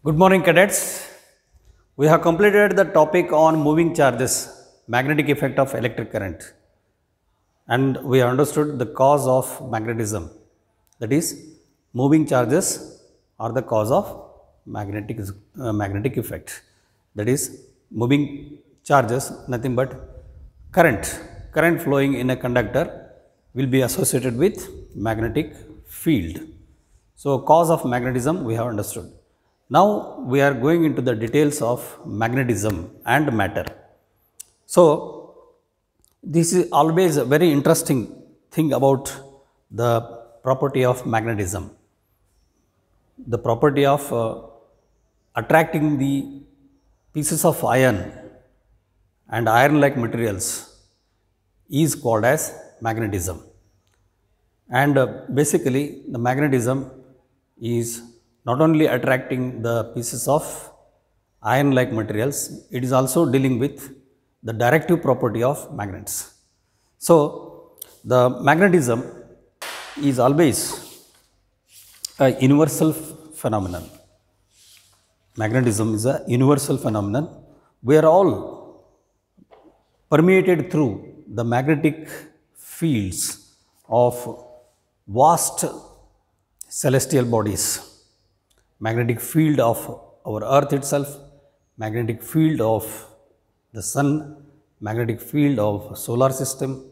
Good morning, cadets. We have completed the topic on moving charges, magnetic effect of electric current, and we have understood the cause of magnetism. That is, moving charges are the cause of magnetic effect. That is, moving charges, nothing but current flowing in a conductor will be associated with magnetic field. So, cause of magnetism we have understood. Now, we are going into the details of magnetism and matter. So, this is always a very interesting thing about the property of magnetism. The property of attracting the pieces of iron and iron-like materials is called as magnetism. And basically, the magnetism is not only attracting the pieces of iron-like materials, it is also dealing with the directive property of magnets. So, the magnetism is always a universal phenomenon. Magnetism is a universal phenomenon. We are all permeated through the magnetic fields of vast celestial bodies. Magnetic field of our earth itself, magnetic field of the sun, magnetic field of solar system,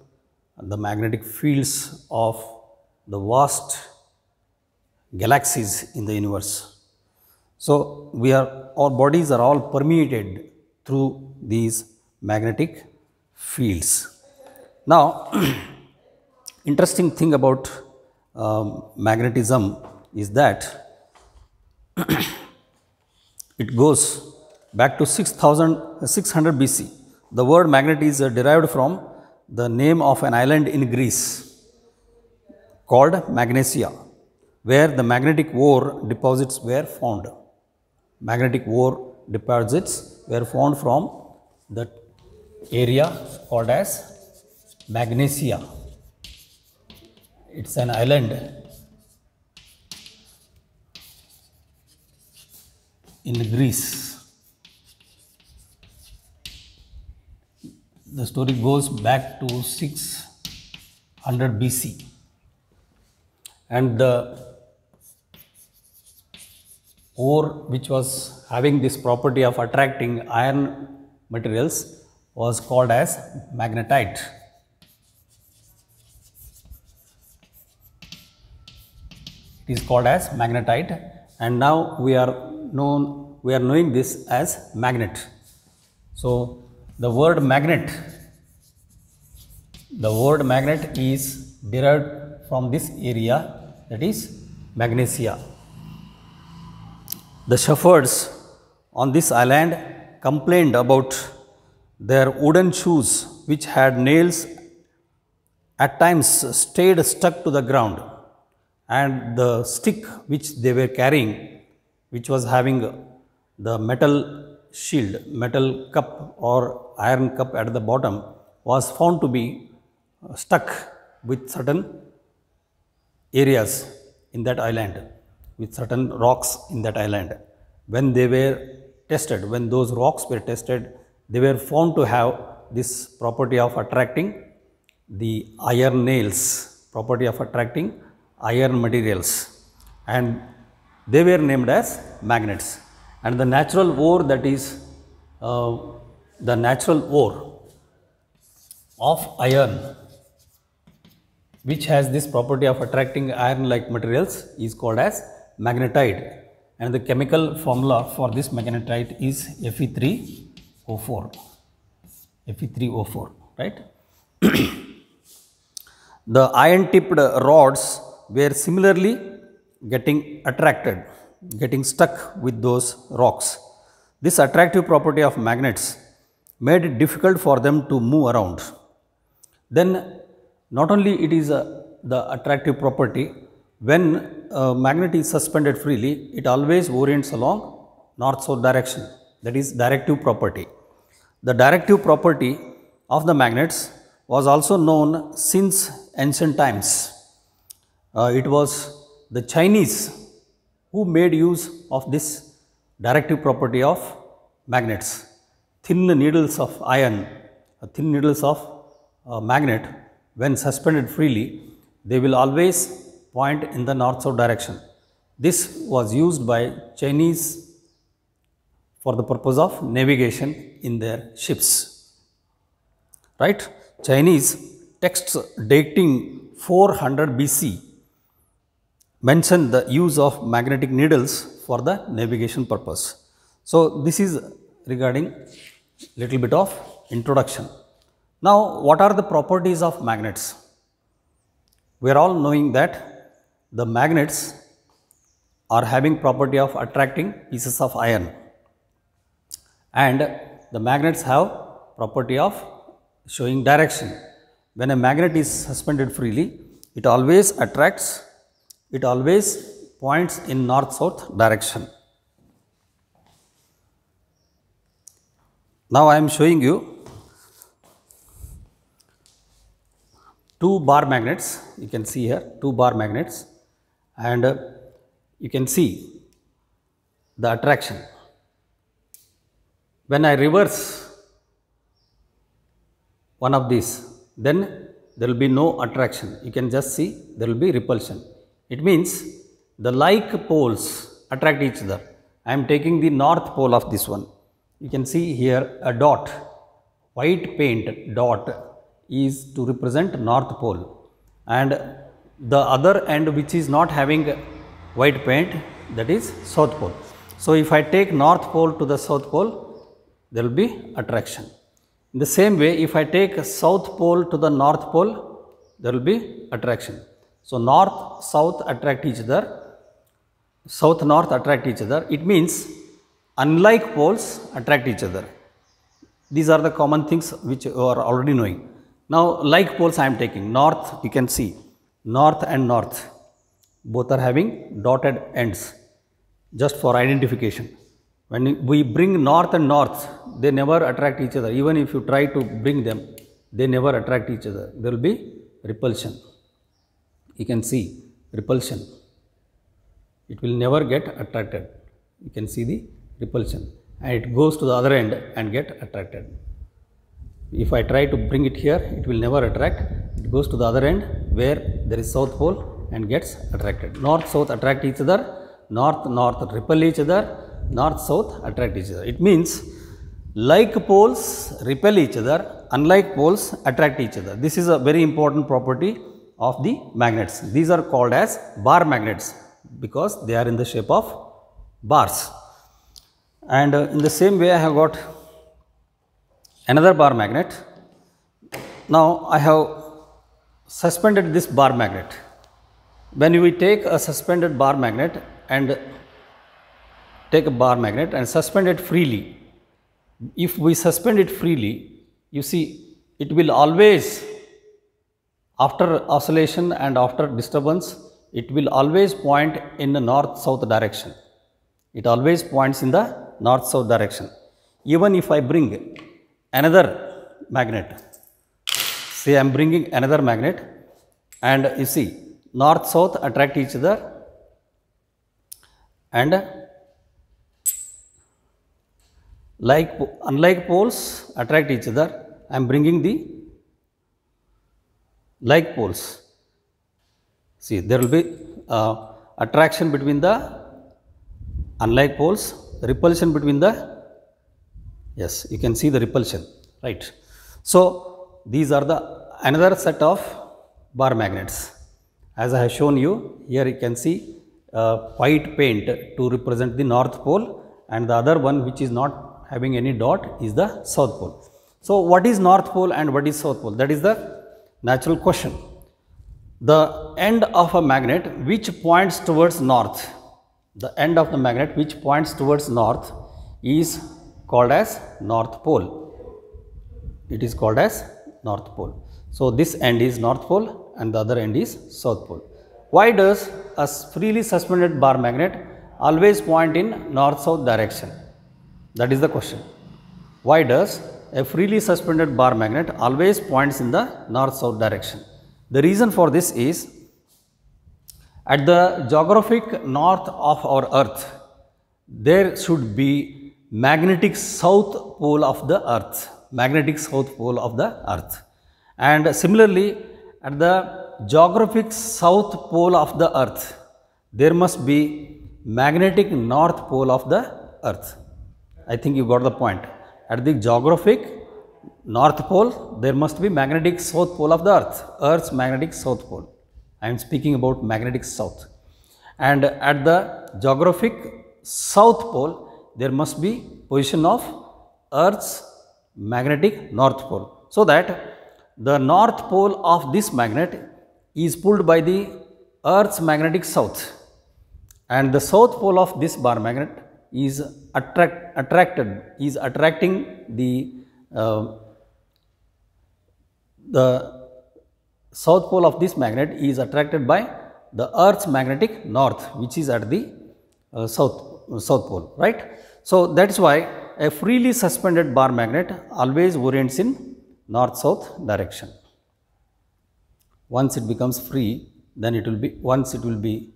and the magnetic fields of the vast galaxies in the universe. So, our bodies are all permeated through these magnetic fields. Now, interesting thing about magnetism is that it goes back to 600 BC. The word magnet is derived from the name of an island in Greece called Magnesia, where the magnetic ore deposits were found. Magnetic ore deposits were found from the area called as Magnesia. It's an island in Greece. The story goes back to 600 BC, and the ore which was having this property of attracting iron materials was called as magnetite. It is called as magnetite, and now we are knowing this as magnet. So, the word magnet is derived from this area, that is Magnesia. The shepherds on this island complained about their wooden shoes, which had nails at times stayed stuck to the ground, and the stick which they were carrying, which was having the metal shield, metal cup or iron cup at the bottom, was found to be stuck with certain areas in that island, with certain rocks in that island. When they were tested, when those rocks were tested, they were found to have this property of attracting the iron nails, property of attracting iron materials, and they were named as magnets. And the natural ore, that is the natural ore of iron, which has this property of attracting iron-like materials, is called as magnetite. And the chemical formula for this magnetite is Fe3O4. Fe3O4, right? The iron-tipped rods were similarly getting stuck with those rocks. This attractive property of magnets made it difficult for them to move around. Then, not only it is the attractive property, when a magnet is suspended freely, it always orients along north-south direction, that is directive property. The directive property of the magnets was also known since ancient times. It was the Chinese who made use of this directive property of magnets. Thin needles of iron, thin needles of magnet, when suspended freely, they will always point in the north-south direction. This was used by Chinese for the purpose of navigation in their ships. Right? Chinese texts dating 400 BC mention the use of magnetic needles for the navigation purpose. So, this is regarding little bit of introduction. Now, what are the properties of magnets? We are all knowing that the magnets are having property of attracting pieces of iron, and the magnets have property of showing direction. When a magnet is suspended freely, it always attracts, it always points in north-south direction. Now, I am showing you two bar magnets. You can see here two bar magnets, and you can see the attraction. When I reverse one of these, then there will be no attraction. You can just see there will be repulsion. It means the like poles attract each other. I am taking the north pole of this one. You can see here a dot, white paint dot is to represent north pole, and the other end which is not having white paint, that is south pole. So, if I take north pole to the south pole, there will be attraction. In the same way, if I take south pole to the north pole, there will be attraction. So, north, south attract each other, south, north attract each other. It means unlike poles attract each other. These are the common things which you are already knowing. Now, like poles I am taking, north, you can see, north and north, both are having dotted ends, just for identification. When we bring north and north, they never attract each other. Even if you try to bring them, they never attract each other. There will be repulsion. You can see repulsion. It will never get attracted. You can see the repulsion, and it goes to the other end and get attracted. If I try to bring it here, it will never attract. It goes to the other end where there is south pole and gets attracted. North, south attract each other. North, north repel each other. North, south attract each other. It means like poles repel each other, unlike poles attract each other. This is a very important property of the magnets. These are called as bar magnets because they are in the shape of bars. And in the same way, I have got another bar magnet. Now, I have suspended this bar magnet. When we take a suspended bar magnet and take a bar magnet and suspend it freely, if we suspend it freely, you see it will always, after oscillation and after disturbance, it will always point in the north-south direction. It always points in the north-south direction. Even if I bring another magnet, say I am bringing another magnet, and you see north-south attract each other, and unlike poles attract each other, I am bringing the like poles. See, there will be attraction between the unlike poles, repulsion between the, yes, you can see the repulsion, right. So, these are the another set of bar magnets. As I have shown you, here you can see white paint to represent the north pole, and the other one which is not having any dot is the south pole. So, what is north pole and what is south pole? That is the natural question. The end of a magnet which points towards north, the end of the magnet which points towards north is called as north pole. It is called as north pole. So, this end is north pole and the other end is south pole. Why does a freely suspended bar magnet always point in north-south direction? That is the question. Why does a freely suspended bar magnet always points in the north-south direction? The reason for this is, at the geographic north of our earth, there should be magnetic south pole of the earth, magnetic south pole of the earth. And similarly, at the geographic south pole of the earth, there must be magnetic north pole of the earth. I think you got the point. At the geographic north pole, there must be magnetic south pole of the earth, earth's magnetic south pole. I am speaking about magnetic south. And at the geographic south pole, there must be position of earth's magnetic north pole, so that the north pole of this magnet is pulled by the earth's magnetic south, and the south pole of this bar magnet is attracting the south pole of this magnet is attracted by the earth's magnetic north, which is at the south pole, right? So that is why a freely suspended bar magnet always orients in north south direction. Once it becomes free, then once it will be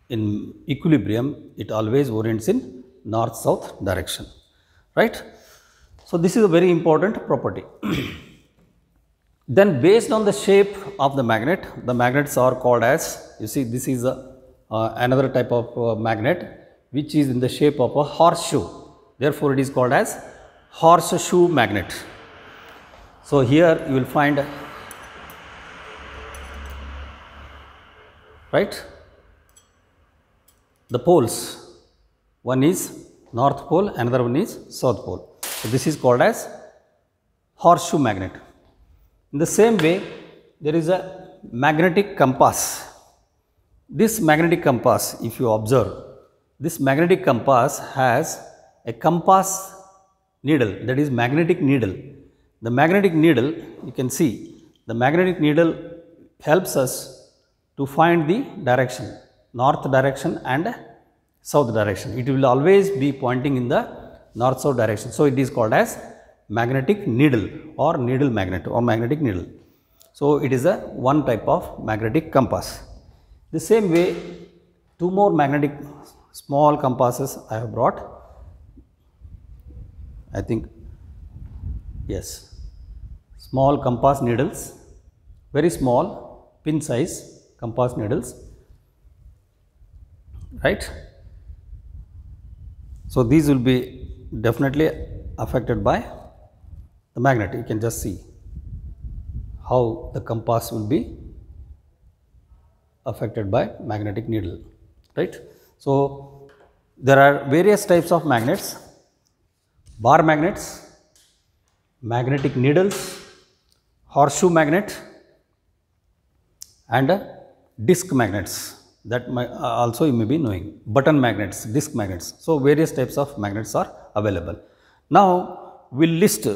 in equilibrium, it always orients in north south direction, right? So this is a very important property. Then based on the shape of the magnet, the magnets are called as, you see, this is another type of magnet which is in the shape of a horseshoe. Therefore, it is called as horseshoe magnet. So here you will find, right, the poles. One is north pole, another one is south pole. So this is called as horseshoe magnet. In the same way, there is a magnetic compass. This magnetic compass, if you observe, this magnetic compass has a compass needle, that is magnetic needle. The magnetic needle, you can see, the magnetic needle helps us to find the direction, north direction and south direction. It will always be pointing in the north south direction. So it is called as magnetic needle or needle magnet or magnetic needle. So it is a one type of magnetic compass. The same way, two more magnetic small compasses I have brought. I think, yes, small compass needles, very small pin size compass needles, right? So these will be definitely affected by the magnet. You can just see how the compass will be affected by magnetic needle, right? So there are various types of magnets: bar magnets, magnetic needles, horseshoe magnet, and disc magnets. That also you may be knowing, button magnets, disc magnets. So various types of magnets are available. Now we will list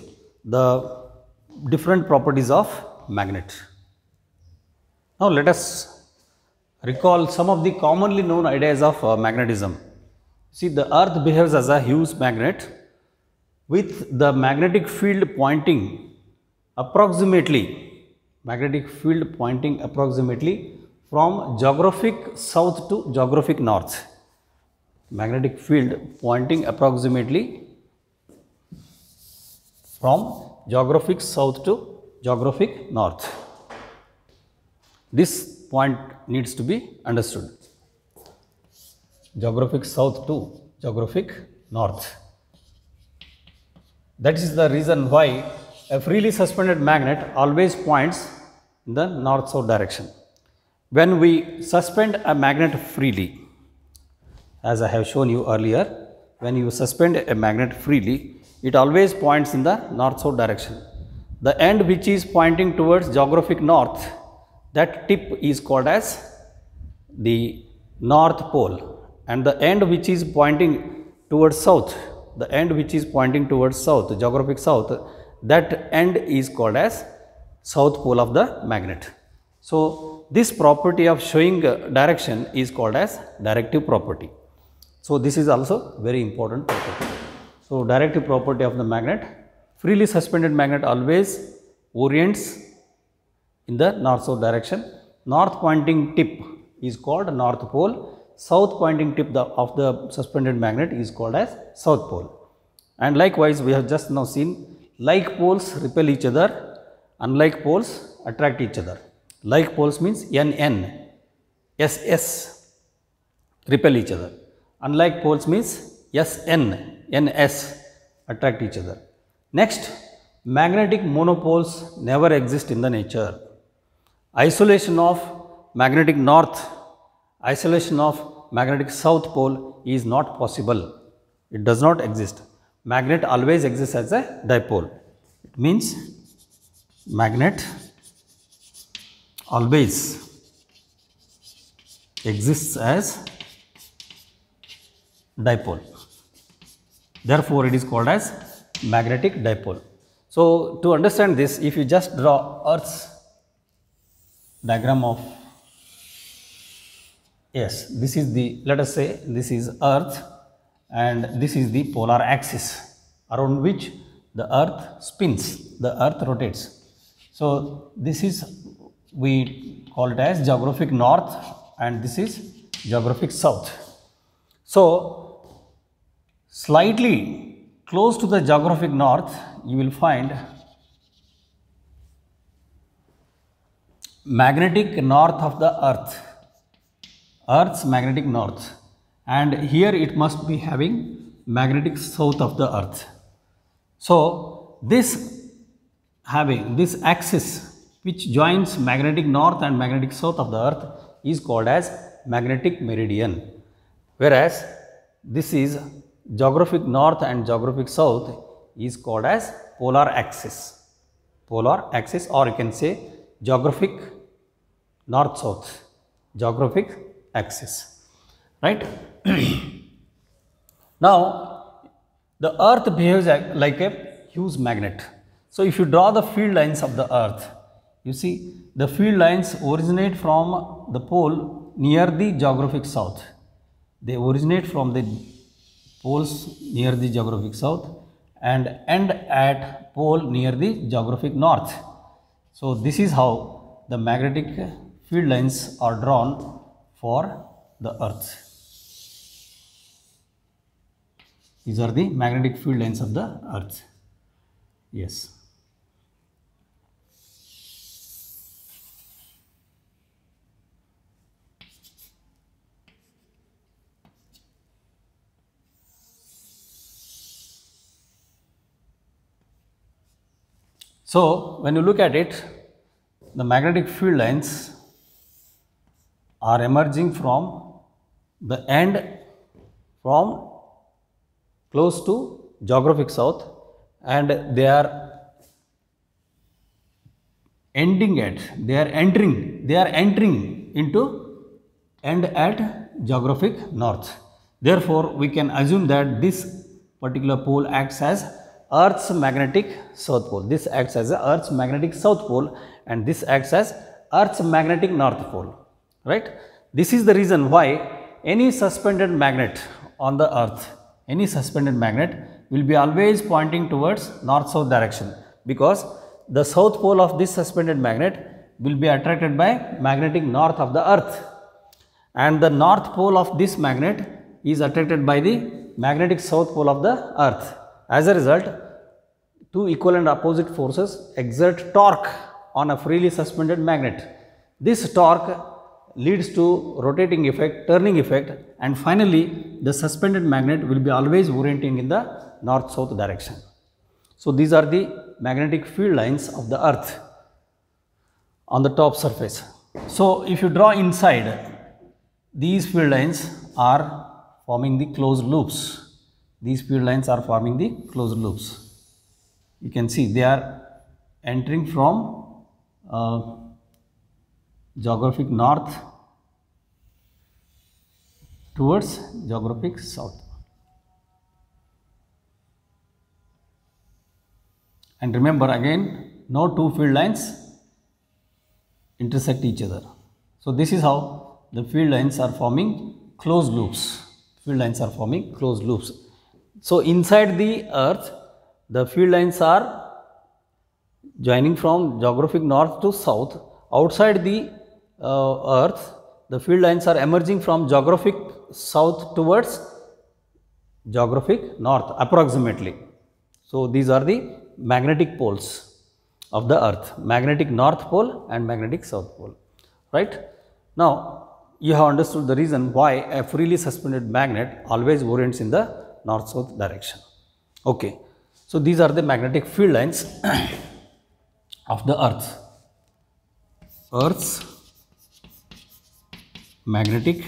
the different properties of magnet. Now let us recall some of the commonly known ideas of magnetism. See, the earth behaves as a huge magnet with the magnetic field pointing approximately from geographic south to geographic north. Magnetic field pointing approximately from geographic south to geographic north. This point needs to be understood. Geographic south to geographic north. That is the reason why a freely suspended magnet always points in the north-south direction. When we suspend a magnet freely, as I have shown you earlier, when you suspend a magnet freely, it always points in the north-south direction. The end which is pointing towards geographic north, that tip is called as the north pole, and the end which is pointing towards south, geographic south, that end is called as south pole of the magnet. So this property of showing direction is called as directive property. So this is also very important property. So directive property of the magnet, freely suspended magnet always orients in the north south direction. North pointing tip is called north pole. south pointing tip of the suspended magnet is called as south pole. And likewise, we have just now seen like poles repel each other, unlike poles attract each other. Like poles means NN, SS repel each other. Unlike poles means SN, NS attract each other. Next, magnetic monopoles never exist in the nature. Isolation of magnetic north, isolation of magnetic south pole is not possible. It does not exist. Magnet always exists as a dipole. It means magnet always exists as dipole. Therefore, it is called as magnetic dipole. So, to understand this, if you just draw Earth's diagram of, yes, this is the, let us say this is Earth and this is the polar axis around which the Earth spins, the Earth rotates. So, this is, we call it as geographic north and this is geographic south. So, slightly close to the geographic north, you will find magnetic north of the Earth, Earth's magnetic north, and here it must be having magnetic south of the Earth. So, this having this axis which joins magnetic north and magnetic south of the Earth is called as magnetic meridian, whereas this is geographic north and geographic south is called as polar axis, or you can say geographic north south, geographic axis, right. Now, the Earth behaves like a huge magnet. So, if you draw the field lines of the Earth, you see the field lines originate from the pole near the geographic south. They originate from the poles near the geographic south and end at pole near the geographic north. So, this is how the magnetic field lines are drawn for the Earth. These are the magnetic field lines of the Earth. Yes. So, when you look at it, the magnetic field lines are emerging from the end from close to geographic south and they are entering into end at geographic north. Therefore, we can assume that this particular pole acts as Earth's magnetic south pole. This acts as Earth's magnetic south pole and this acts as Earth's magnetic north pole, right. This is the reason why any suspended magnet on the Earth, any suspended magnet will be always pointing towards north-south direction, because the south pole of this suspended magnet will be attracted by magnetic north of the Earth and the north pole of this magnet is attracted by the magnetic south pole of the Earth. As a result, two equal and opposite forces exert torque on a freely suspended magnet. This torque leads to rotating effect, turning effect, and finally the suspended magnet will be always orienting in the north-south direction. So, these are the magnetic field lines of the Earth on the top surface. So, if you draw inside, these field lines are forming the closed loops. These field lines are forming the closed loops. You can see they are entering from geographic north towards geographic south. And remember again, no two field lines intersect each other. So, this is how the field lines are forming closed loops. Field lines are forming closed loops. So, inside the Earth, the field lines are joining from geographic north to south. Outside the Earth, the field lines are emerging from geographic south towards geographic north approximately. So, these are the magnetic poles of the earth, magnetic north pole and magnetic south pole, right. Now, you have understood the reason why a freely suspended magnet always orients in the north south direction. Okay. So, these are the magnetic field lines of the Earth's magnetic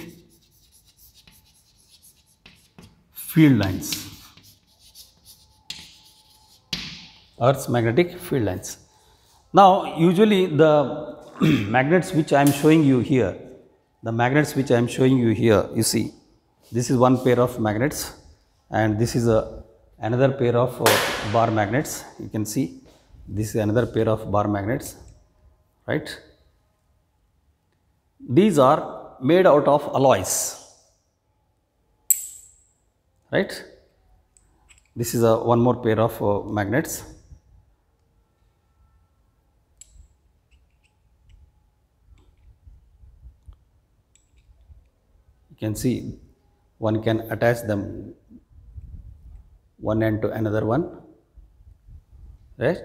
field lines. Earth's magnetic field lines. Now, usually the magnets which I am showing you here, you see, this is one pair of magnets and this is another pair of bar magnets. You can see this is another pair of bar magnets, right. These are made out of alloys, right. This is one more pair of magnets. You can see one can attach them one end to another one, right.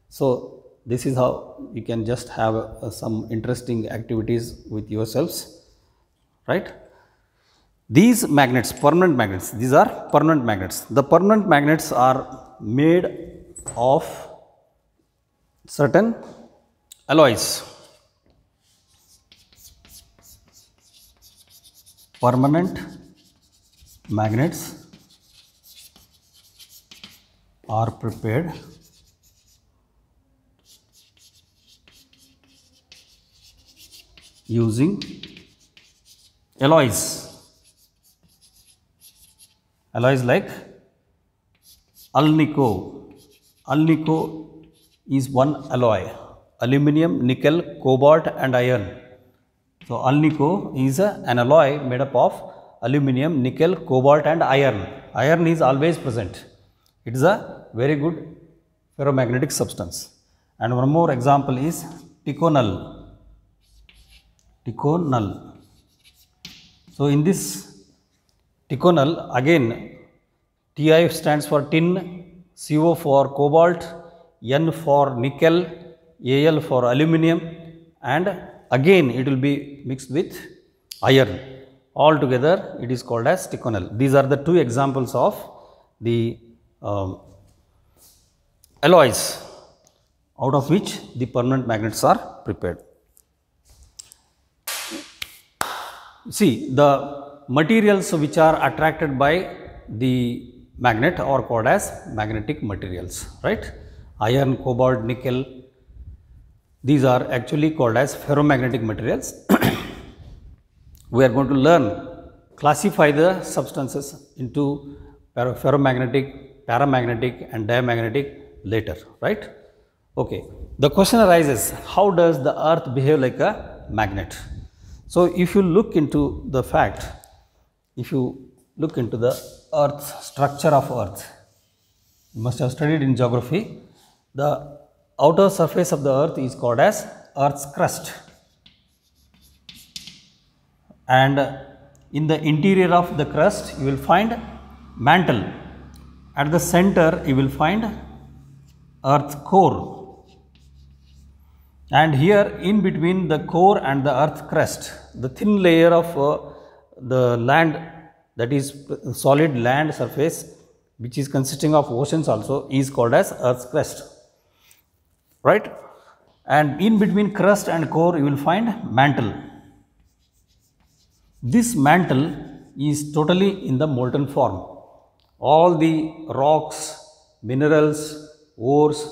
So, this is how you can just have some interesting activities with yourselves, right. These magnets, permanent magnets, these are permanent magnets. The permanent magnets are made of certain alloys. Permanent magnets are prepared using alloys like alnico. Alnico is one alloy, aluminum, nickel, cobalt and iron. So, alnico is an alloy made up of aluminum, nickel, cobalt and iron. Iron is always present. It is a very good ferromagnetic substance. And one more example is ticonal. So, in this ticonal, again Ti stands for tin, Co for cobalt, N for nickel, Al for aluminum and again it will be mixed with iron. All together it is called as ticonal. These are the two examples of the alloys out of which the permanent magnets are prepared. See, the materials which are attracted by the magnet are called as magnetic materials, right. Iron, cobalt, nickel, these are actually called as ferromagnetic materials. We are going to learn, classify the substances into ferromagnetic, paramagnetic and diamagnetic later, right. Okay. The question arises, how does the earth behave like a magnet? So, if you look into the fact, if you look into the earth, structure of earth, you must have studied in geography, the outer surface of the earth is called as earth's crust, and in the interior of the crust you will find mantle, at the center you will find earth core, and here in between the core and the earth crust, the thin layer of the land, that is solid land surface which is consisting of oceans also, is called as earth's crust, right. And in between crust and core you will find mantle. This mantle is totally in the molten form. All the rocks, minerals, ores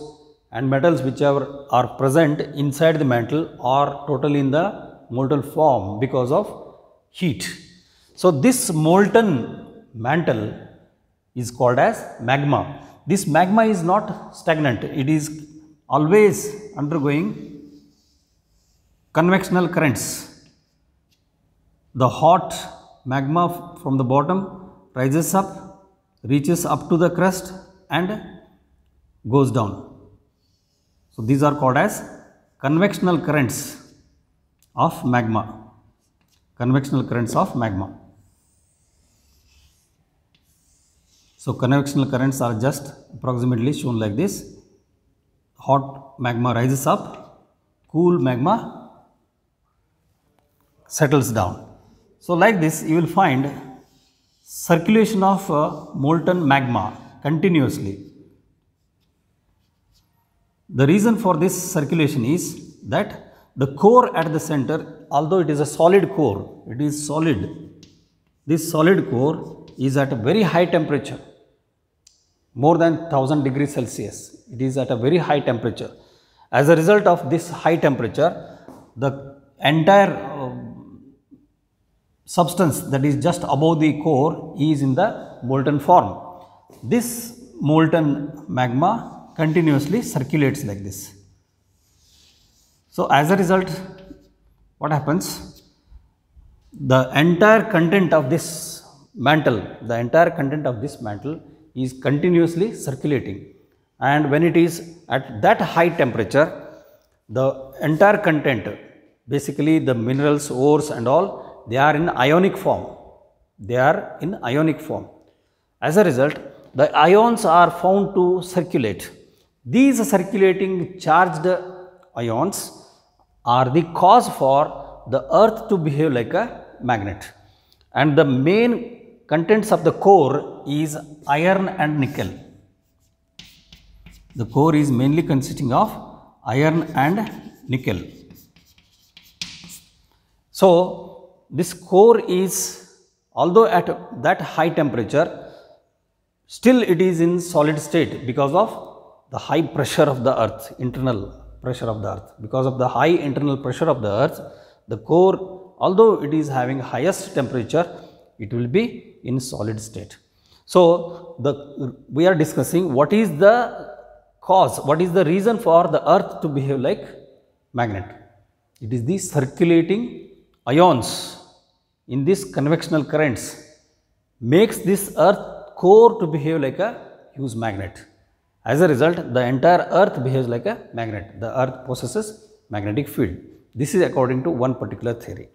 and metals which are present inside the mantle are totally in the molten form because of heat. So, this molten mantle is called as magma. This magma is not stagnant, it is always undergoing convectional currents. The hot magma from the bottom rises up, reaches up to the crust and goes down. So, these are called as convectional currents of magma. convectional currents of magma. So convectional currents are just approximately shown like this. Hot magma rises up, cool magma settles down. So like this you will find circulation of molten magma continuously. The reason for this circulation is that the core at the center, although it is a solid core, it is solid. This solid core is at a very high temperature, more than 1000 degrees Celsius. It is at a very high temperature. As a result of this high temperature, the entire substance that is just above the core is in the molten form. This molten magma continuously circulates like this. So as a result, what happens? The entire content of this mantle, is continuously circulating, and when it is at that high temperature, the entire content, basically the minerals, ores and all, they are in ionic form. As a result, the ions are found to circulate. These circulating charged ions are the cause for the earth to behave like a magnet, and the main contents of the core is iron and nickel. The core is mainly consisting of iron and nickel. So this core is, although at that high temperature, still it is in solid state because of the high pressure of the earth, internal pressure of the earth. Because of the high internal pressure of the earth, the core, although it is having highest temperature, it will be in solid state. So we are discussing what is the cause, what is the reason for the earth to behave like magnet. It is the circulating ions in this convectional currents makes this earth core to behave like a huge magnet. As a result, the entire earth behaves like a magnet. The earth possesses magnetic field. This is according to one particular theory.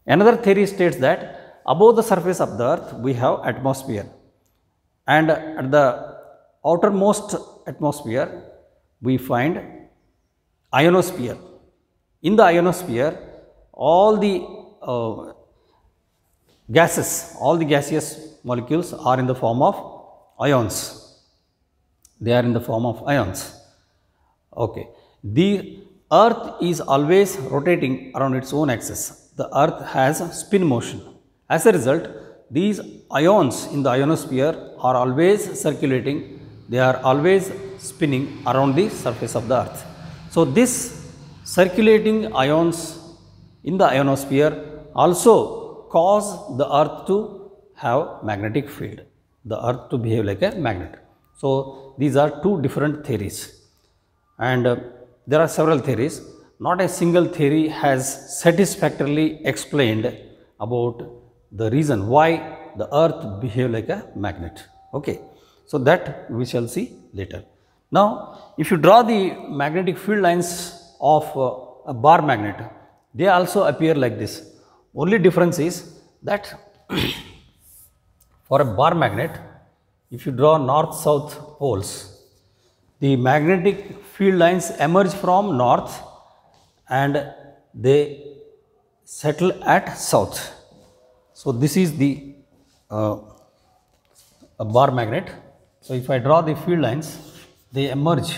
Another theory states that above the surface of the earth we have atmosphere, and at the outermost atmosphere we find ionosphere. In the ionosphere, all the gases, all the gaseous molecules are in the form of ions. They are in the form of ions. Okay. The earth is always rotating around its own axis. The earth has spin motion. As a result, these ions in the ionosphere are always circulating. They are always spinning around the surface of the earth. So this circulating ions in the ionosphere also cause the earth to have magnetic field, the earth to behave like a magnet. So these are two different theories, and there are several theories. Not a single theory has satisfactorily explained about the reason why the earth behave like a magnet. Okay, so that we shall see later. Now if you draw the magnetic field lines of a bar magnet, they also appear like this. Only difference is that for a bar magnet, if you draw north-south poles, the magnetic field lines emerge from north and they settle at south. So this is the a bar magnet. So if I draw the field lines, they emerge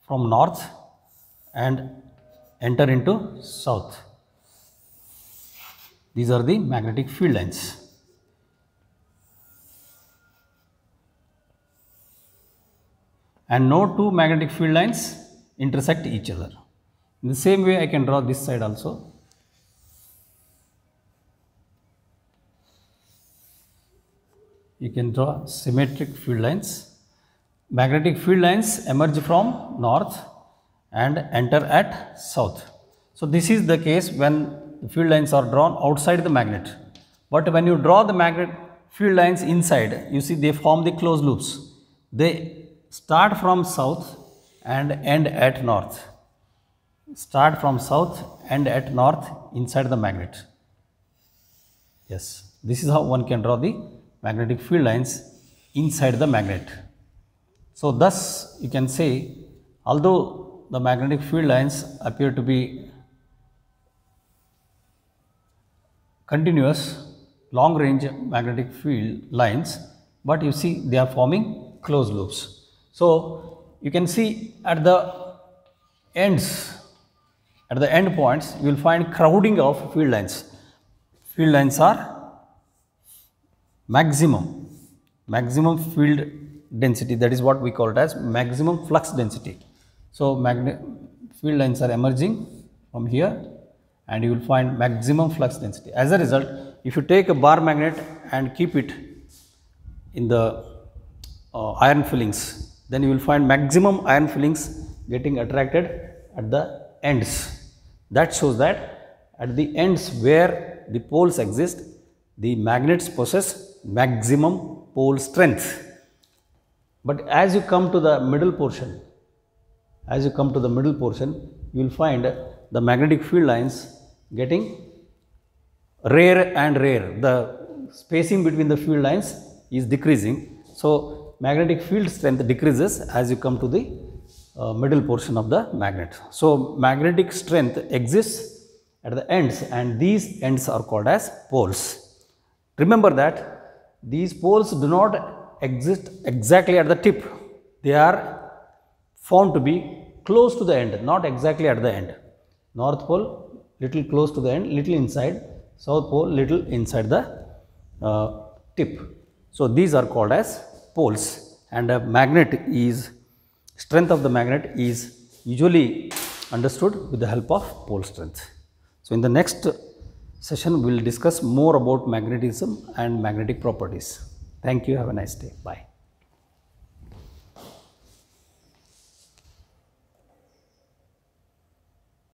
from north and enter into south. These are the magnetic field lines. And no two magnetic field lines intersect each other. In the same way, I can draw this side also. You can draw symmetric field lines. Magnetic field lines emerge from north and enter at south. So this is the case when the field lines are drawn outside the magnet. But when you draw the magnet field lines inside, you see they form the closed loops. They start from south and end at north. Start from south and at north inside the magnet. Yes, this is how one can draw the magnetic field lines inside the magnet. So thus you can say, although the magnetic field lines appear to be continuous long range magnetic field lines, but you see they are forming closed loops. So you can see at the ends, at the end points, you will find crowding of field lines. Field lines are maximum field density, that is what we call it as maximum flux density. So field lines are emerging from here and you will find maximum flux density. As a result, if you take a bar magnet and keep it in the iron fillings, then you will find maximum iron fillings getting attracted at the ends. That shows that at the ends where the poles exist, the magnets possess maximum pole strength. But as you come to the middle portion, you will find the magnetic field lines getting rare and rare. The spacing between the field lines is decreasing. So magnetic field strength decreases as you come to the middle portion of the magnet. So magnetic strength exists at the ends and these ends are called as poles. Remember that these poles do not exist exactly at the tip. They are found to be close to the end, not exactly at the end. North pole little close to the end, little inside. South pole little inside the tip. So these are called as poles, and a magnet is, strength of the magnet is usually understood with the help of pole strength. So in the next session we will discuss more about magnetism and magnetic properties. Thank you. Have a nice day. Bye.